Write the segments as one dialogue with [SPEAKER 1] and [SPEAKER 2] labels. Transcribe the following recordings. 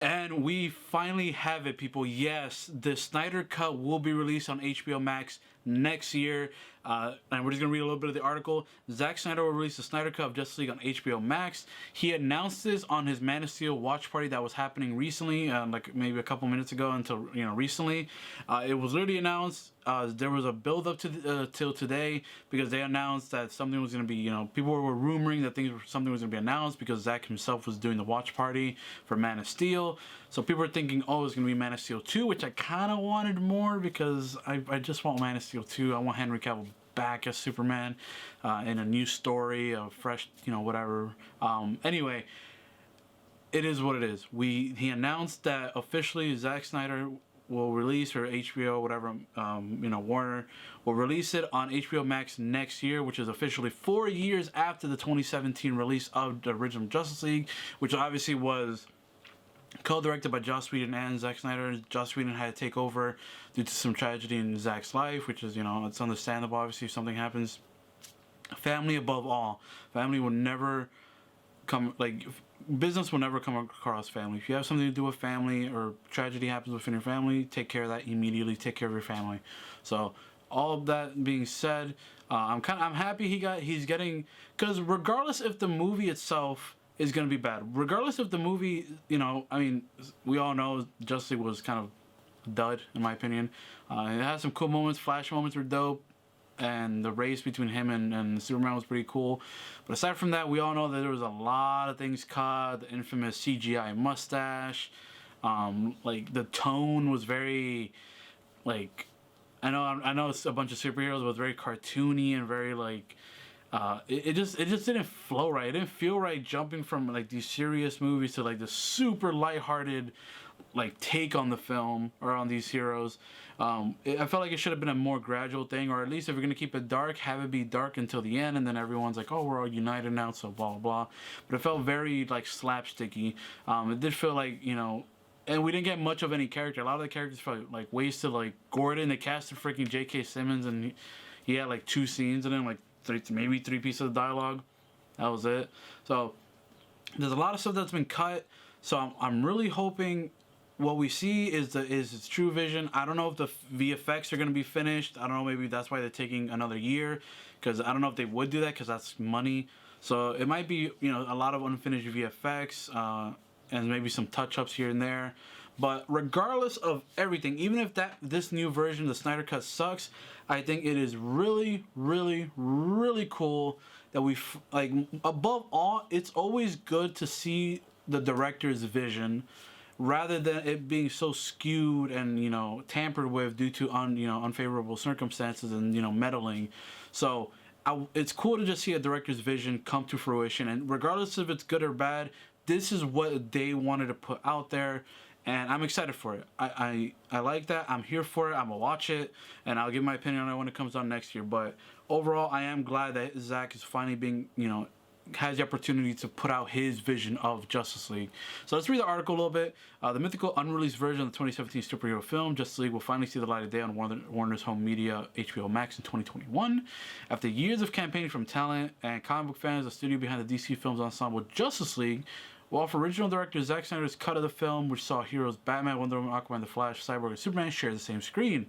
[SPEAKER 1] And we finally have it, people. Yes, the Snyder Cut will be released on HBO Max next year. And we're just going to read a little bit of the article. Zack Snyder will release the Snyder Cut of Justice League on HBO Max. He announced this on his Man of Steel watch party that was happening recently, like maybe a couple minutes ago until, recently. It was literally announced. There was a build up to till today because they announced that something was going to be, people were rumoring that something was going to be announced because Zack himself was doing the watch party for Man of Steel. So people were thinking, oh, it's going to be Man of Steel 2, which I kind of wanted more because I just want Man of Steel 2. I want Henry Cavill back as Superman in a new story, a fresh, whatever. Anyway, it is what it is. He announced that officially Zack Snyder will release, or HBO, whatever, Warner will release it on HBO Max next year, which is officially 4 years after the 2017 release of the original Justice League, which obviously was co-directed by Joss Whedon and Zack Snyder. Joss Whedon had to take over due to some tragedy in Zack's life, which is, it's understandable, obviously, if something happens. Family above all. Family will never come, business will never come across family. If you have something to do with family or tragedy happens within your family, take care of that immediately. Take care of your family. So all of that being said, I'm happy he's getting, because regardless if the movie itself is going to be bad, regardless if the movie, we all know Justice League was kind of a dud in my opinion. It had some cool moments, flash moments were dope, and the race between him and Superman was pretty cool. But aside from that, we all know that there was a lot of things cut. The infamous CGI mustache. The tone was very, I know it's a bunch of superheroes, but it's very cartoony and very it just didn't flow right. It didn't feel right jumping from these serious movies to the super lighthearted take on the film or on these heroes. I felt like it should have been a more gradual thing, or at least if you're gonna keep it dark, have it be dark until the end, and then everyone's like, oh, we're all united now, so blah blah blah. But it felt very slapsticky. It did feel and we didn't get much of any character. A lot of the characters felt wasted. Gordon, they casted freaking J.K. Simmons, and he had 2 scenes in him, maybe 3 pieces of dialogue. That was it. So there's a lot of stuff that's been cut. So I'm really hoping what we see is its true vision. I don't know if the VFX are going to be finished. I don't know, maybe that's why they're taking another year, because I don't know if they would do that because that's money. So it might be, a lot of unfinished VFX and maybe some touch-ups here and there. But regardless of everything, even if this new version, the Snyder Cut, sucks, I think it is really, really, really cool that above all, it's always good to see the director's vision, rather than it being so skewed and tampered with due to unfavorable circumstances and meddling. So it's cool to just see a director's vision come to fruition, and regardless if it's good or bad, this is what they wanted to put out there, and I'm excited for it. I like that. I'm here for it. I'm gonna watch it, and I'll give my opinion on it when it comes on next year. But overall, I am glad that Zack is finally being has the opportunity to put out his vision of Justice League. So let's read the article a little bit. The mythical unreleased version of the 2017 superhero film Justice League will finally see the light of day on Warner's home media HBO Max in 2021. After years of campaigning from talent and comic book fans, the studio behind the DC Films ensemble Justice League will offer original director Zack Snyder's cut of the film, which saw heroes Batman, Wonder Woman, Aquaman, The Flash, Cyborg, and Superman share the same screen.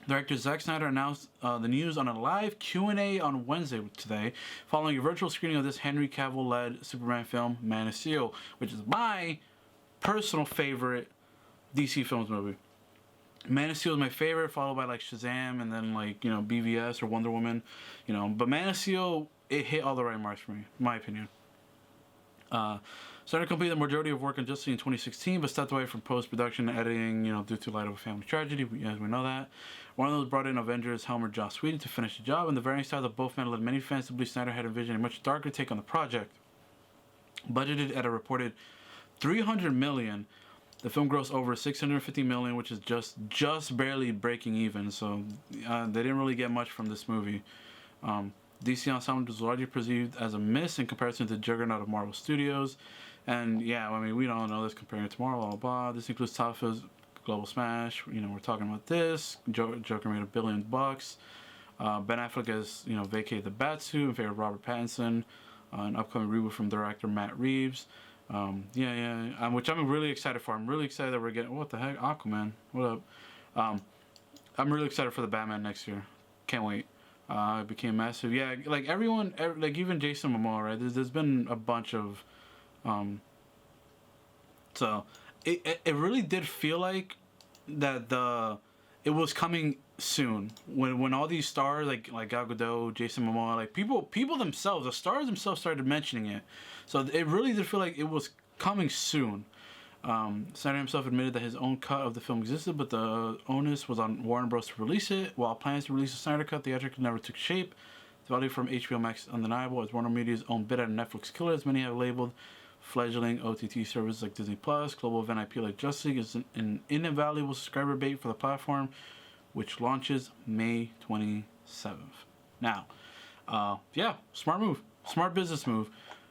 [SPEAKER 1] Director Zack Snyder announced the news on a live Q&A on Wednesday today, following a virtual screening of this Henry Cavill-led Superman film, Man of Steel, which is my personal favorite DC Films movie. Man of Steel is my favorite, followed by Shazam, and then BVS or Wonder Woman, But Man of Steel, it hit all the right marks for me, in my opinion. Snyder completed the majority of work on Justice League in 2016, but stepped away from post-production and editing, due to light of a family tragedy, as we know that. One of those brought in Avengers helmer Joss Whedon to finish the job, and the varying styles of both men led many fans to believe Snyder had envisioned a much darker take on the project. Budgeted at a reported $300 million, the film grossed over $650 million, which is just barely breaking even, so they didn't really get much from this movie. DC Ensemble was largely perceived as a miss in comparison to the juggernaut of Marvel Studios. And yeah, we don't know this comparing it to Marvel, blah, blah, blah. This includes Tafa's global smash. We're talking about this. Joker made $1 billion. Ben Affleck has, vacated the Batsuit in favor of Robert Pattinson. An upcoming reboot from director Matt Reeves. Which I'm really excited for. I'm really excited that we're getting. What the heck, Aquaman? What up? I'm really excited for the Batman next year. Can't wait. It became massive. Yeah, like everyone, like even Jason Momoa, right? There's been a bunch of, so it really did feel like that it was coming soon when all these stars like Gal Gadot, Jason Momoa, like people themselves, the stars themselves started mentioning it. So it really did feel like it was coming soon. Snyder himself admitted that his own cut of the film existed, but the onus was on Warner Bros. To release it. While plans to release the Snyder Cut theatrically never took shape, the value from HBO Max is undeniable, as Warner Media's own bid at a Netflix killer, as many have labeled fledgling OTT services like Disney Plus, global event IP like Justice League is an invaluable subscriber bait for the platform, which launches May 27th. Now, smart move, smart business move.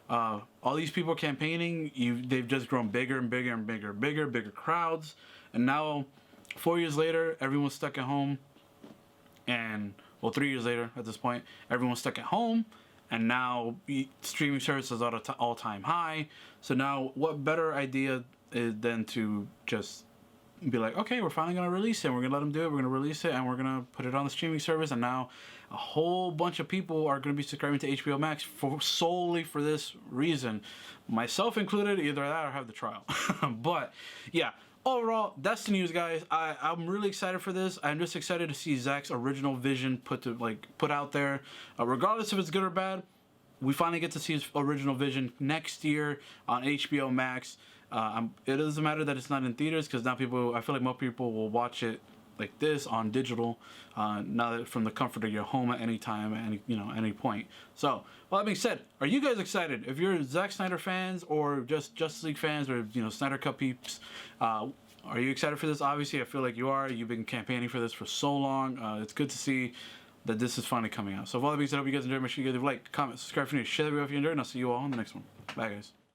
[SPEAKER 1] All these people campaigning, they've just grown bigger and bigger and bigger crowds, and now 4 years later, everyone's stuck at home, and 3 years later at this point, everyone's stuck at home, and now streaming services are at all-time high. So now, what better idea is than to just be like, okay, we're finally gonna release it. We're gonna let them do it. We're gonna release it, and we're gonna put it on the streaming service. And now, a whole bunch of people are gonna be subscribing to HBO Max solely for this reason, myself included. Either that or have the trial. But yeah, overall, that's the news, guys. I'm really excited for this. I'm just excited to see Zack's original vision put out there, regardless if it's good or bad. We finally get to see his original vision next year on HBO Max. It doesn't matter that it's not in theaters, because now I feel like most people will watch it like this on digital, now that from the comfort of your home at any time, at any point. So, well, that being said, are you guys excited? If you're Zack Snyder fans or just Justice League fans or Snyder Cut peeps, are you excited for this? Obviously, I feel like you are. You've been campaigning for this for so long. It's good to see that this is finally coming out. So, with all that being said, I hope you guys enjoyed. Make sure you guys leave a like, comment, subscribe if you're new, share the video if you enjoyed, and I'll see you all in the next one. Bye, guys.